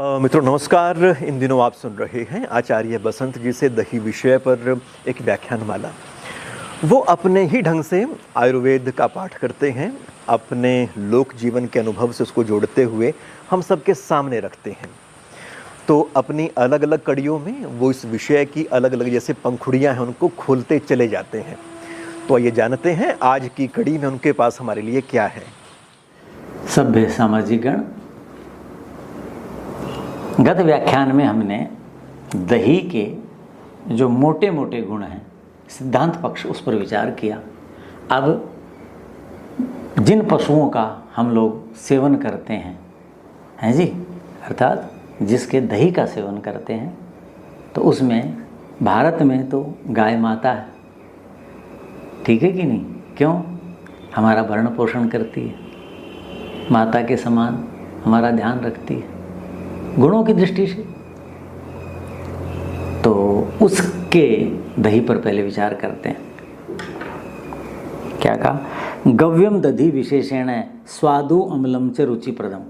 मित्रों नमस्कार। इन दिनों आप सुन रहे हैं आचार्य बसंत जी से दही विषय पर एक व्याख्यानमाला। वो अपने ही ढंग से आयुर्वेद का पाठ करते हैं, अपने लोक जीवन के अनुभव से उसको जोड़ते हुए हम सबके सामने रखते हैं। तो अपनी अलग अलग कड़ियों में वो इस विषय की अलग अलग जैसे पंखुड़ियाँ हैं उनको खोलते चले जाते हैं। तो आइए जानते हैं आज की कड़ी में उनके पास हमारे लिए क्या है। सभ्य सामाजिक गण, गत व्याख्यान में हमने दही के जो मोटे मोटे गुण हैं, सिद्धांत पक्ष, उस पर विचार किया। अब जिन पशुओं का हम लोग सेवन करते हैं जी, अर्थात जिसके दही का सेवन करते हैं, तो उसमें भारत में तो गाय माता है, ठीक है कि नहीं? क्यों? हमारा भरण पोषण करती है, माता के समान हमारा ध्यान रखती है गुणों की दृष्टि से। तो उसके दही पर पहले विचार करते हैं। क्या कहा? गव्यम दधि विशेषण स्वादु अम्लम च रुचिप्रदम।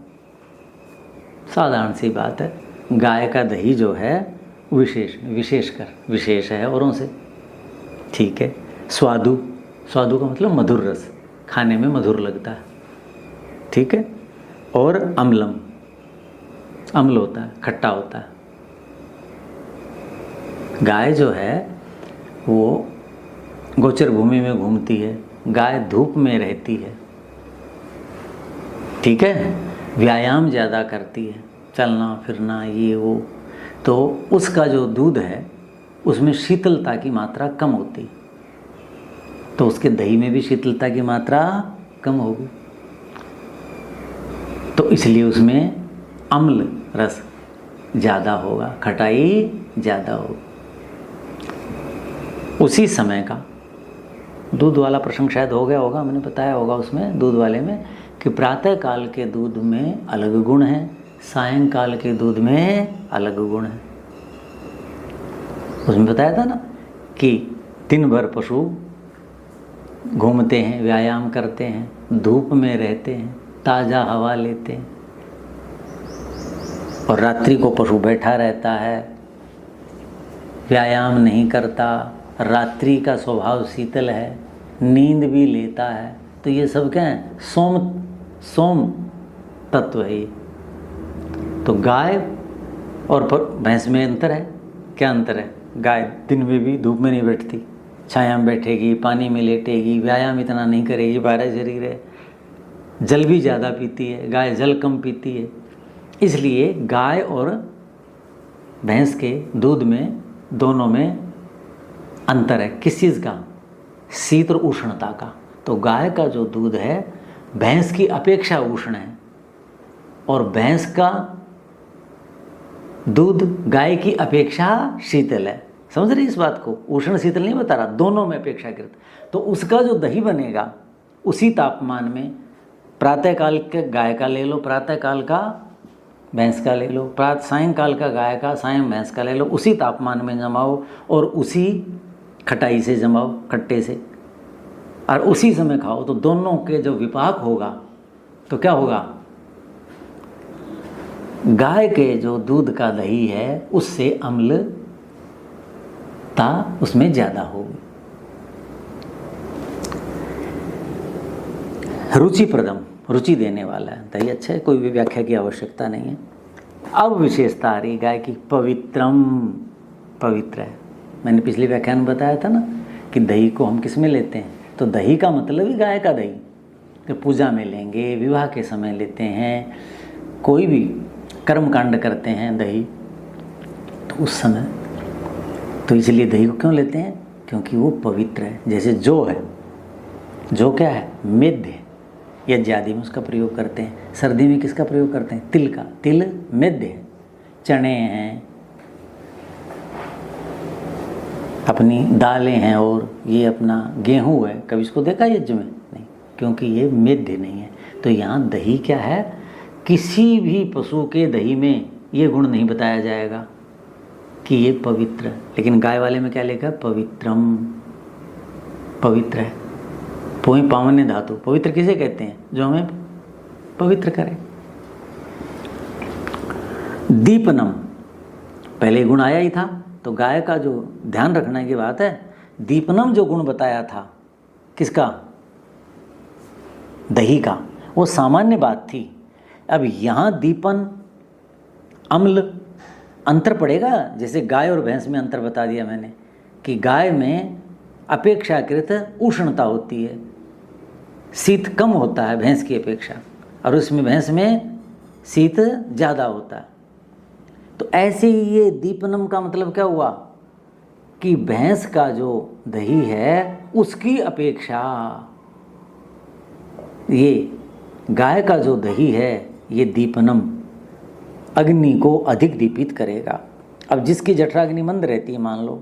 साधारण सी बात है, गाय का दही जो है विशेष है औरों से, ठीक है। स्वादु का मतलब मधुर रस, खाने में मधुर लगता है, ठीक है। और अम्ल होता है, खट्टा होता है। गाय जो है वो गोचर भूमि में घूमती है, गाय धूप में रहती है, ठीक है। व्यायाम ज़्यादा करती है, चलना फिरना ये वो, तो उसका जो दूध है उसमें शीतलता की मात्रा कम होती, तो उसके दही में भी शीतलता की मात्रा कम होगी, तो इसलिए उसमें अम्ल रस ज़्यादा होगा, खटाई ज़्यादा होगी। उसी समय का दूध वाला प्रसंग शायद हो गया होगा, मैंने बताया होगा उसमें, दूध वाले में, कि प्रातः काल के दूध में अलग गुण है, सायंकाल के दूध में अलग गुण है। उसमें बताया था ना कि दिन भर पशु घूमते हैं, व्यायाम करते हैं, धूप में रहते हैं, ताज़ा हवा लेते हैं, और रात्रि को पशु बैठा रहता है, व्यायाम नहीं करता, रात्रि का स्वभाव शीतल है, नींद भी लेता है। तो ये सब क्या है? सोम तत्व है ये। तो गाय और भैंस में अंतर है। क्या अंतर है? गाय दिन में भी धूप में नहीं बैठती, छाया में बैठेगी, पानी में लेटेगी, व्यायाम इतना नहीं करेगी, बारह शरीर है, जल भी ज़्यादा पीती है, गाय जल कम पीती है। इसलिए गाय और भैंस के दूध में, दोनों में अंतर है। किस चीज़ का? शीत और उष्णता का। तो गाय का जो दूध है भैंस की अपेक्षा उष्ण है, और भैंस का दूध गाय की अपेक्षा शीतल है। समझ रही इस बात को? उष्ण शीतल नहीं बता रहा, दोनों में अपेक्षाकृत। तो उसका जो दही बनेगा उसी तापमान में, प्रातःकाल के गाय का ले लो, प्रातःकाल का भैंस का ले लो, सायंकाल का गाय का, सायं भैंस का ले लो, उसी तापमान में जमाओ और उसी खटाई से जमाओ, खट्टे से, और उसी समय खाओ। तो दोनों के जो विपाक होगा तो क्या होगा? गाय के जो दूध का दही है उससे अम्लता उसमें ज़्यादा होगी। रुचिप्रदम, रुचि देने वाला है दही, अच्छा है, कोई भी व्याख्या की आवश्यकता नहीं है। अब विशेषता आ रही गाय की, पवित्रम, पवित्र है। मैंने पिछले व्याख्यान में बताया था ना कि दही को हम किस में लेते हैं, तो दही का मतलब ही गाय का दही। तो पूजा में लेंगे, विवाह के समय लेते हैं, कोई भी कर्म कांड करते हैं दही, तो उस समय, तो इसलिए दही को क्यों लेते हैं? क्योंकि वो पवित्र है। जैसे जौ है, जौ क्या है? मेद्य है, यज्ञ आदि में उसका प्रयोग करते हैं। सर्दी में किसका प्रयोग करते हैं? तिल का, तिल मेद्य है। चने हैं, अपनी दालें हैं, और ये अपना गेहूं है, कभी इसको देखा यज्ञ में? नहीं, क्योंकि ये मेद्य नहीं है। तो यहाँ दही क्या है? किसी भी पशु के दही में ये गुण नहीं बताया जाएगा कि ये पवित्र है। लेकिन गाय वाले में क्या लिखा? पवित्रम, पवित्र है। पावन्य धातु, पवित्र किसे कहते हैं? जो हमें पवित्र करे। दीपनम, पहले गुण आया ही था, तो गाय का जो ध्यान रखने की बात है, दीपनम जो गुण बताया था किसका, दही का, वो सामान्य बात थी। अब यहाँ दीपन अम्ल अंतर पड़ेगा, जैसे गाय और भैंस में अंतर बता दिया मैंने कि गाय में अपेक्षाकृत उष्णता होती है, शीत कम होता है भैंस की अपेक्षा, और उसमें भैंस में शीत ज़्यादा होता है। तो ऐसे ही ये दीपनम का मतलब क्या हुआ कि भैंस का जो दही है उसकी अपेक्षा ये गाय का जो दही है ये दीपनम अग्नि को अधिक दीपित करेगा। अब जिसकी जठराग्नि मंद रहती है मान लो,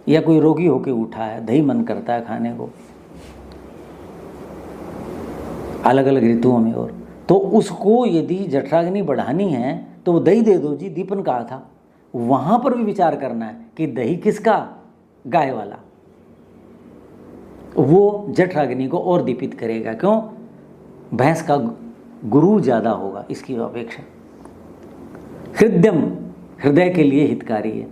या कोई रोगी होकर उठा है, दही मन करता है खाने को अलग अलग ऋतुओं में, और तो उसको यदि जठराग्नि बढ़ानी है तो वो दही दे दो जी, दीपन कहा था। वहाँ पर भी विचार करना है कि दही किसका, गाय वाला, वो जठराग्नि को और दीपित करेगा। क्यों, भैंस का गुरु ज़्यादा होगा इसकी अपेक्षा। हृदयम, हृदय के लिए हितकारी है।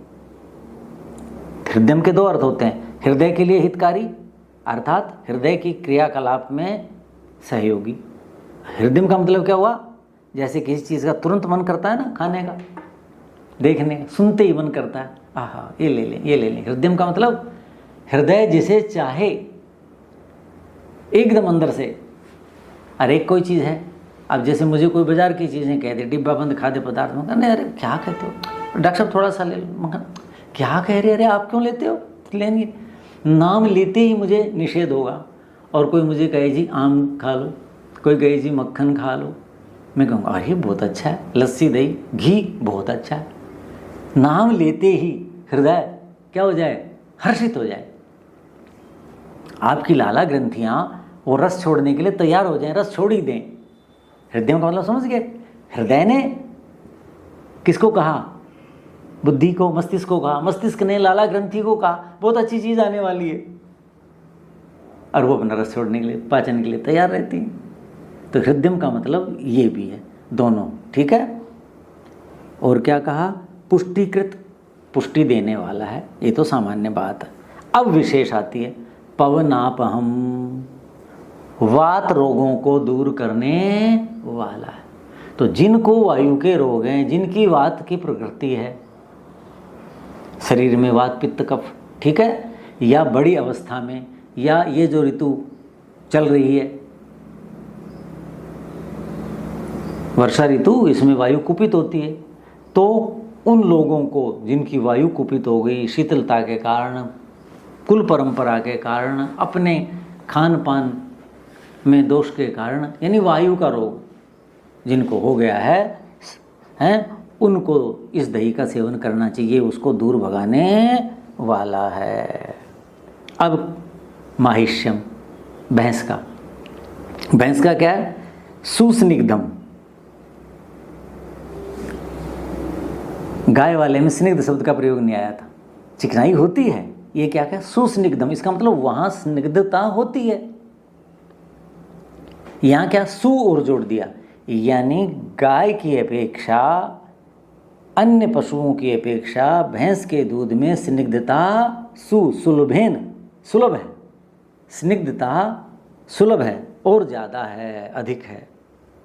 हृदयम के दो अर्थ होते हैं, हृदय के लिए हितकारी अर्थात हृदय की क्रियाकलाप में सहयोगी। हृदयम का मतलब क्या हुआ, जैसे किसी चीज़ का तुरंत मन करता है ना खाने का, देखने का, सुनते ही मन करता है, आहा ये ले लें ये ले लें। हृदयम का मतलब हृदय जिसे चाहे एकदम अंदर से। अरे कोई चीज़ है, अब जैसे मुझे कोई बाजार की चीज़ें कहते, डिब्बा बंद खाद्य पदार्थ में, कहते अरे क्या कहते हो डॉक्टर साहब थोड़ा सा ले लो, मैं क्या कह रहे, अरे आप क्यों लेते हो, लेंगे, नाम लेते ही मुझे निषेध होगा। और कोई मुझे कहे जी आम खा लो, कोई कहे जी मक्खन खा लो, मैं कहूँगा अरे बहुत अच्छा है, लस्सी दही घी बहुत अच्छा है। नाम लेते ही हृदय क्या हो जाए, हर्षित हो जाए। आपकी लाला ग्रंथियाँ वो रस छोड़ने के लिए तैयार हो जाएं, रस छोड़ ही दें। हृदय का मतलब समझ गए, हृदय ने किसको कहा, बुद्धि को, मस्तिष्क को कहा, मस्तिष्क ने लाला ग्रंथि को कहा बहुत अच्छी चीज़ आने वाली है, और वो अपना रस छोड़ने के लिए, पाचन के लिए तैयार रहती है। तो हृदय का मतलब ये भी है, दोनों ठीक है। और क्या कहा, पुष्टिकृत, पुष्टि देने वाला है, ये तो सामान्य बात है। अब विशेष आती है, पवनापहम, वात रोगों को दूर करने वाला है। तो जिनको वायु के रोग हैं, जिनकी वात की प्रकृति है, शरीर में वात पित्त कफ, ठीक है, या बड़ी अवस्था में, या ये जो ऋतु चल रही है वर्षा ऋतु, इसमें वायु कुपित होती है, तो उन लोगों को जिनकी वायु कुपित हो गई शीतलता के कारण, कुल परंपरा के कारण, अपने खान पान में दोष के कारण, यानी वायु का रोग जिनको हो गया है, उनको इस दही का सेवन करना चाहिए, उसको दूर भगाने वाला है। अब माहिष्यम, भैंस का, भैंस का क्या है, सुस्निग्धम। गाय वाले में स्निग्ध शब्द का प्रयोग नहीं आया था, चिकनाई होती है, ये क्या है, सुस्निग्धम, इसका मतलब वहां स्निग्धता होती है। यहां क्या, सु और जोड़ दिया, यानी गाय की अपेक्षा, अन्य पशुओं की अपेक्षा भैंस के दूध में स्निग्धता सुलभेन, सुलभ है, स्निग्धता सुलभ है और ज़्यादा है, अधिक है,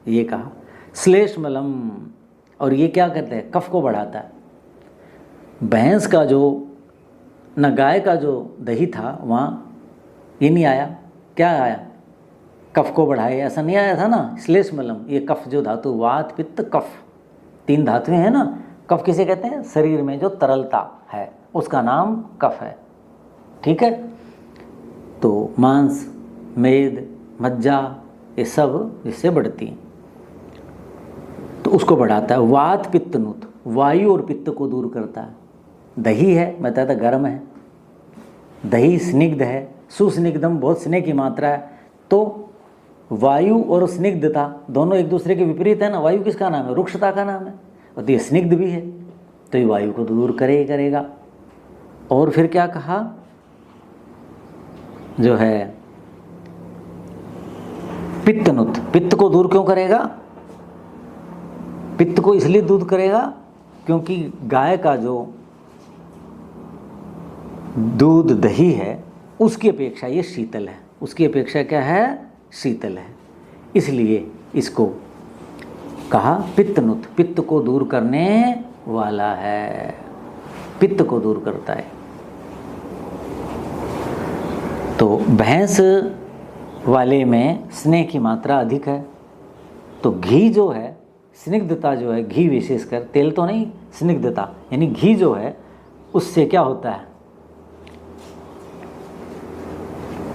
ये कहा। श्लेष्मलम, और ये क्या करते हैं, कफ को बढ़ाता है। भैंस का जो, न गाय का जो दही था वहाँ ये नहीं आया, क्या आया, कफ को बढ़ाए, ऐसा नहीं आया था ना। श्लेष्मलम, ये कफ जो धातु, वात पित्त कफ, तीन धातुएं हैं ना। कफ किसे कहते हैं, शरीर में जो तरलता है उसका नाम कफ है, ठीक है। तो मांस, मेद, मज्जा, ये सब इससे बढ़ती हैं, तो उसको बढ़ाता है। वात पित्त नुत, वायु और पित्त को दूर करता है। दही है, बताया था गर्म है, दही स्निग्ध है, सुस्निग्धम, बहुत स्नेह की मात्रा है। तो वायु और स्निग्धता दोनों एक दूसरे के विपरीत है ना। वायु किसका नाम है, रुक्षता का नाम है, और ये स्निग्ध भी है, तो ये वायु को दूर करेगा। और फिर क्या कहा, जो है पित्तनुत, पित्त को दूर क्यों करेगा, पित्त को इसलिए दूर करेगा क्योंकि गाय का जो दूध दही है उसकी अपेक्षा ये शीतल है, उसकी अपेक्षा क्या है, शीतल है। इसलिए इसको कहा पित्तनुत, पित्त को दूर करने वाला है, पित्त को दूर करता है। तो भैंस वाले में स्नेह की मात्रा अधिक है, तो घी जो है, स्निग्धता जो है, घी विशेषकर, तेल तो नहीं, स्निग्धता यानी घी जो है, उससे क्या होता है,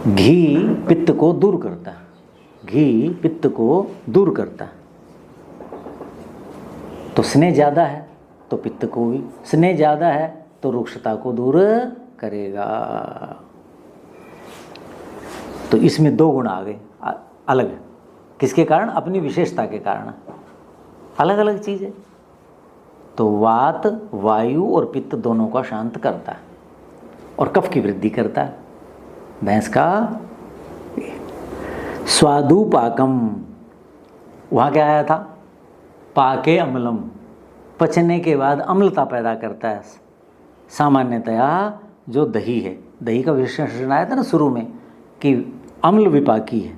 घी पित्त को दूर करता है, घी पित्त को दूर करता है। तो स्नेह ज़्यादा है तो पित्त को भी, स्नेह ज़्यादा है तो रुक्षता को दूर करेगा। तो इसमें दो गुण आ गए अलग, किसके कारण, अपनी विशेषता के कारण, अलग अलग चीज़ है। तो वात, वायु और पित्त दोनों का शांत करता है और कफ की वृद्धि करता है भैंस का। स्वादुपाकम, वहाँ क्या आया था, पाके अम्लम, पचने के बाद अम्लता पैदा करता है। सामान्यतया जो दही है, दही का विशेषण आया था ना शुरू में कि अम्ल विपाकी है,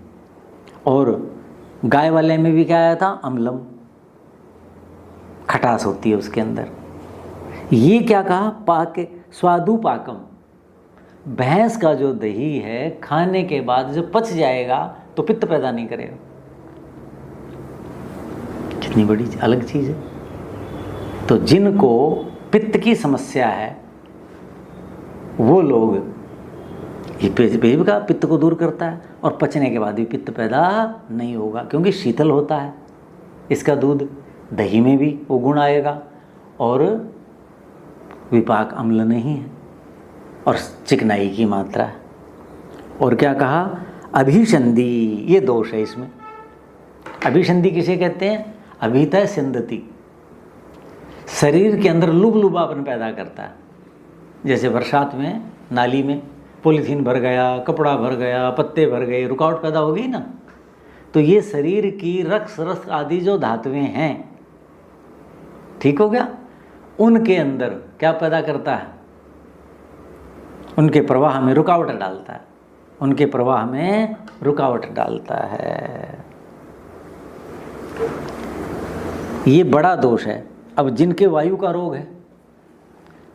और गाय वाले में भी क्या आया था, अम्लम, खटास होती है उसके अंदर। ये क्या कहा, पाके स्वादुपाकम, भैंस का जो दही है खाने के बाद जो पच जाएगा तो पित्त पैदा नहीं करेगा। कितनी बड़ी अलग चीज है। तो जिनको पित्त की समस्या है वो लोग, ये पेट का पित्त को दूर करता है और पचने के बाद भी पित्त पैदा नहीं होगा क्योंकि शीतल होता है इसका दूध, दही में भी वो गुण आएगा और विपाक अम्ल नहीं है और चिकनाई की मात्रा है। और क्या कहा, अभिसंधि, ये दोष है इसमें। अभिसंधि किसे कहते हैं, अभितः सिंधति, शरीर के अंदर लुबलुबापन पैदा करता है। जैसे बरसात में नाली में पॉलीथीन भर गया, कपड़ा भर गया, पत्ते भर गए, रुकावट पैदा हो गई ना। तो ये शरीर की रक्त रस आदि जो धातुएं हैं, ठीक हो गया, उनके अंदर क्या पैदा करता है, उनके प्रवाह में रुकावट डालता है, उनके प्रवाह में रुकावट डालता है। ये बड़ा दोष है। अब जिनके वायु का रोग है,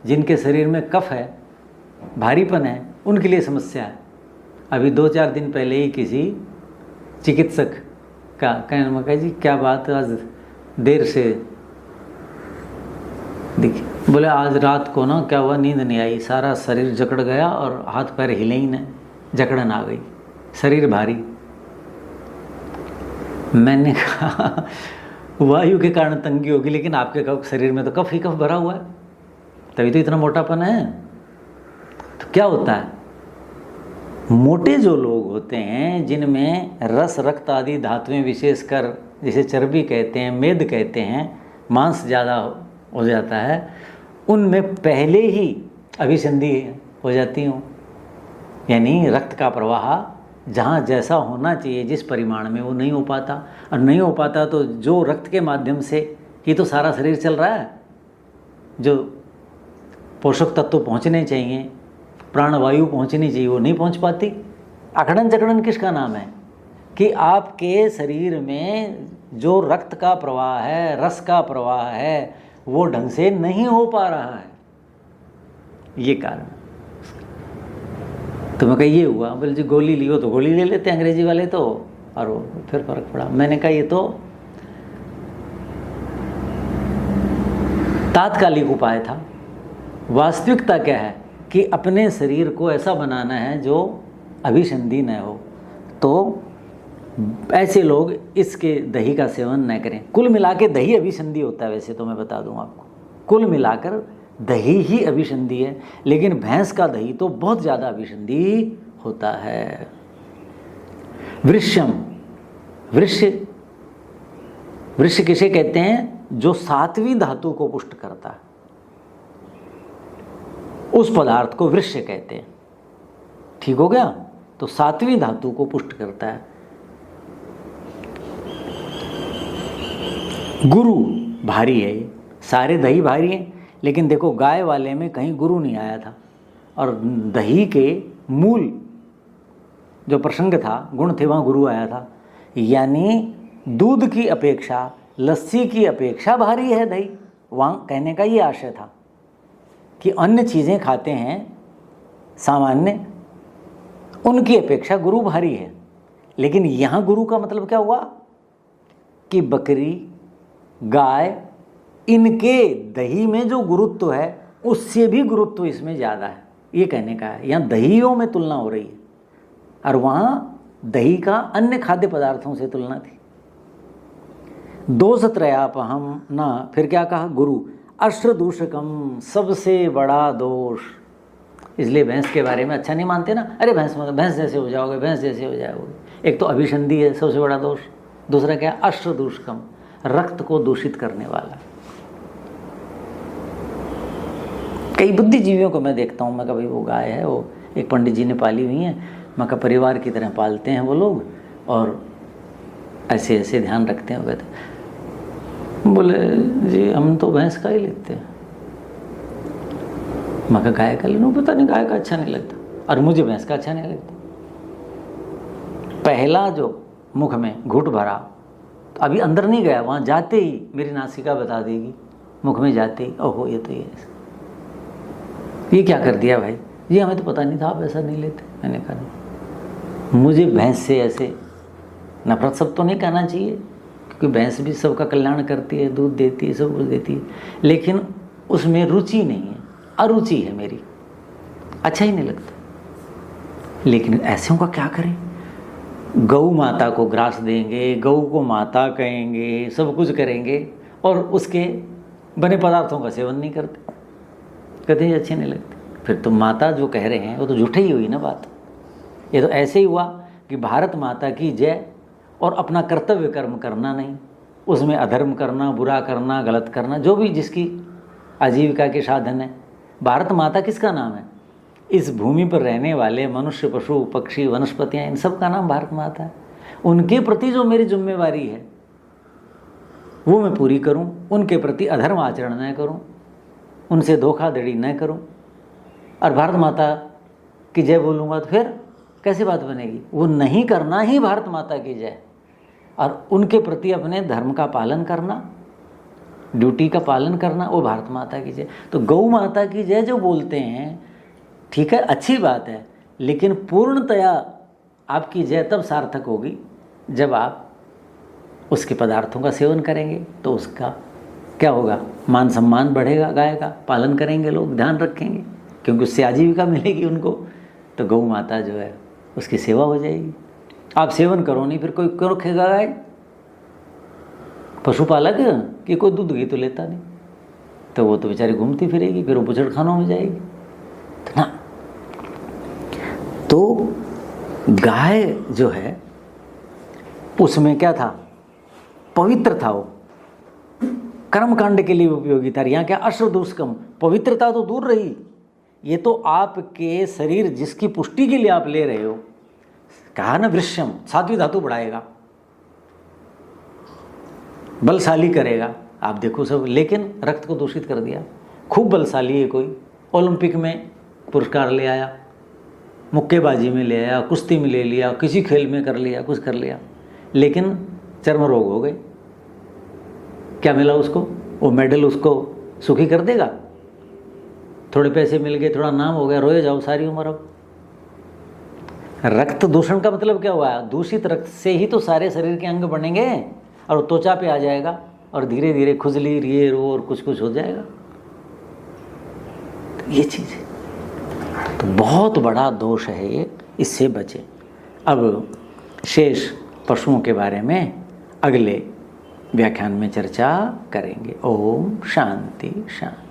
जिनके शरीर में कफ है, भारीपन है, उनके लिए समस्या है। अभी 2-4 दिन पहले ही किसी चिकित्सक का कहने में, कहा जी क्या बात, आज देर से देखिए, बोले आज रात को ना क्या हुआ, नींद नहीं आई, सारा शरीर जकड़ गया और हाथ पैर हिले ही नहीं, जकड़न आ गई, शरीर भारी। मैंने कहा वायु के कारण तंगी होगी, लेकिन आपके शरीर में तो कफ ही कफ भरा हुआ है, तभी तो इतना मोटापन है। तो क्या होता है, मोटे जो लोग होते हैं जिनमें रस रक्त आदि धातुएं विशेषकर, जिसे चर्बी कहते हैं, मेद कहते हैं, मांस ज़्यादा हो जाता है, उनमें पहले ही अभिसंधि हो जाती हूँ, यानी रक्त का प्रवाह जहाँ जैसा होना चाहिए जिस परिमाण में, वो नहीं हो पाता। और नहीं हो पाता तो जो रक्त के माध्यम से ही तो सारा शरीर चल रहा है, जो पोषक तत्व पहुँचने चाहिए, प्राणवायु पहुँचनी चाहिए, वो नहीं पहुँच पाती। अकड़न चकड़न किसका नाम है कि आपके शरीर में जो रक्त का प्रवाह है, रस का प्रवाह है, वो ढंग से नहीं हो पा रहा है, ये कारण। तो मैं कहा ये हुआ, बोले जी गोली लियो, तो गोली ले लेते हैं अंग्रेजी वाले तो, और फिर फर्क पड़ा। मैंने कहा ये तो तात्कालिक उपाय था। वास्तविकता क्या है कि अपने शरीर को ऐसा बनाना है जो अभिसंधि न हो। तो ऐसे लोग इसके दही का सेवन न करें। कुल मिला के दही अभिसंधि होता है, वैसे तो मैं बता दूं आपको, कुल मिलाकर दही ही अभिसंधि है, लेकिन भैंस का दही तो बहुत ज़्यादा अभिसंधि होता है। वृष्यम, वृष्य किसे कहते हैं, जो 7वीं धातु को पुष्ट करता है, उस पदार्थ को वृष्य कहते हैं। ठीक हो गया, तो 7वीं धातु को पुष्ट करता है। गुरु, भारी है ये, सारे दही भारी हैं, लेकिन देखो गाय वाले में कहीं गुरु नहीं आया था। और दही के मूल जो प्रसंग था, गुण थे, वहाँ गुरु आया था। यानी दूध की अपेक्षा, लस्सी की अपेक्षा भारी है दही। वहाँ कहने का ये आशय था कि अन्य चीज़ें खाते हैं सामान्य, उनकी अपेक्षा गुरु भारी है। लेकिन यहाँ गुरु का मतलब क्या हुआ कि बकरी, गाय, इनके दही में जो गुरुत्व है उससे भी गुरुत्व इसमें ज़्यादा है, ये कहने का है। यहाँ दहियों में तुलना हो रही है और वहाँ दही का अन्य खाद्य पदार्थों से तुलना थी। दोषत्रयापहम ना, फिर क्या कहा, गुरु अश्रदूषकम, सबसे बड़ा दोष। इसलिए भैंस के बारे में अच्छा नहीं मानते ना, अरे भैंस जैसे हो जाओगे, भैंस जैसे हो जाओगे। एक तो अभिसंधि है सबसे बड़ा दोष, दूसरा क्या, अश्रदूषकम, रक्त को दूषित करने वाला। कई बुद्धिजीवियों को मैं देखता हूँ, मैं कहा भाई वो गाय है, वो एक पंडित जी ने पाली हुई है, मैं कहा परिवार की तरह पालते हैं वो लोग, और ऐसे ऐसे ध्यान रखते हैं। वो कहते, बोले जी हम तो भैंस का ही लेते हैं। मैं कहा गाय का लेना, पता नहीं गाय का अच्छा नहीं लगता, और मुझे भैंस का अच्छा नहीं लगता। पहला जो मुख में घुट भरा, तो अभी अंदर नहीं गया, वहाँ जाते ही मेरी नासिका बता देगी, मुख में जाते ही ओहो ये तो ये क्या कर दिया भाई, ये हमें तो पता नहीं था आप ऐसा नहीं लेते। मैंने कहा मुझे भैंस से ऐसे नफरत सब तो नहीं कहना चाहिए, क्योंकि भैंस भी सबका कल्याण करती है, दूध देती है, सब कुछ देती है, लेकिन उसमें रुचि नहीं है, अरुचि है मेरी, अच्छा ही नहीं लगता। लेकिन ऐसे का क्या करें, गौ माता को ग्रास देंगे, गौ को माता कहेंगे, सब कुछ करेंगे, और उसके बने पदार्थों का सेवन नहीं करते, कहते हैं अच्छे नहीं लगते। फिर तो माता जो कह रहे हैं वो तो झूठे ही हुई ना बात। ये तो ऐसे ही हुआ कि भारत माता की जय, और अपना कर्तव्य कर्म करना नहीं, उसमें अधर्म करना, बुरा करना, गलत करना, जो भी जिसकी आजीविका के साधन है। भारत माता किसका नाम है? इस भूमि पर रहने वाले मनुष्य, पशु, पक्षी, वनस्पतियाँ, इन सब का नाम भारत माता है। उनके प्रति जो मेरी जिम्मेवारी है वो मैं पूरी करूं, उनके प्रति अधर्म आचरण न करूं, उनसे धोखाधड़ी न करूं, और भारत माता की जय बोलूँगा तो फिर कैसे बात बनेगी? वो नहीं करना ही भारत माता की जय, और उनके प्रति अपने धर्म का पालन करना, ड्यूटी का पालन करना, वो भारत माता की जय। तो गौ माता की जय जो बोलते हैं, ठीक है, अच्छी बात है, लेकिन पूर्णतया आपकी जय तब सार्थक होगी जब आप उसके पदार्थों का सेवन करेंगे, तो उसका क्या होगा, मान सम्मान बढ़ेगा, गाय का पालन करेंगे लोग, ध्यान रखेंगे, क्योंकि उससे आजीविका मिलेगी उनको। तो गौ माता जो है उसकी सेवा हो जाएगी। आप सेवन करो नहीं, फिर कोई क्यों रखेगा गाय? पशुपालक कि कोई दूध घी तो लेता नहीं, तो वो तो बेचारी घूमती फिरेगी, फिर वो बुचड़खानों में जाएगी। तो ना, तो गाय जो है उसमें क्या था, पवित्र था, वो कर्मकांड के लिए उपयोगी था। यहाँ क्या अश्रदूषकम, पवित्रता तो दूर रही, ये तो आपके शरीर जिसकी पुष्टि के लिए आप ले रहे हो, कहा ना वृश्यम, सात्विक धातु बढ़ाएगा, बलशाली करेगा, आप देखो सब, लेकिन रक्त को दूषित कर दिया। खूब बलशाली है कोई, ओलंपिक में पुरस्कार ले आया, मुक्केबाजी में ले आया, कुश्ती में ले लिया, किसी खेल में कर लिया, कुछ कर लिया, लेकिन चर्म रोग हो गए। क्या मिला उसको? वो मेडल उसको सुखी कर देगा? थोड़े पैसे मिल गए, थोड़ा नाम हो गया, रोए जाओ सारी उम्र। अब रक्त दूषण का मतलब क्या हुआ? दूषित रक्त से ही तो सारे शरीर के अंग बनेंगे, और त्वचा पे आ जाएगा, और धीरे धीरे खुजली, रिये, रो, और कुछ कुछ हो जाएगा। तो ये चीज़ है, तो बहुत बड़ा दोष है ये, इससे बचे। अब शेष पशुओं के बारे में अगले व्याख्यान में चर्चा करेंगे। ओम शांति शांति।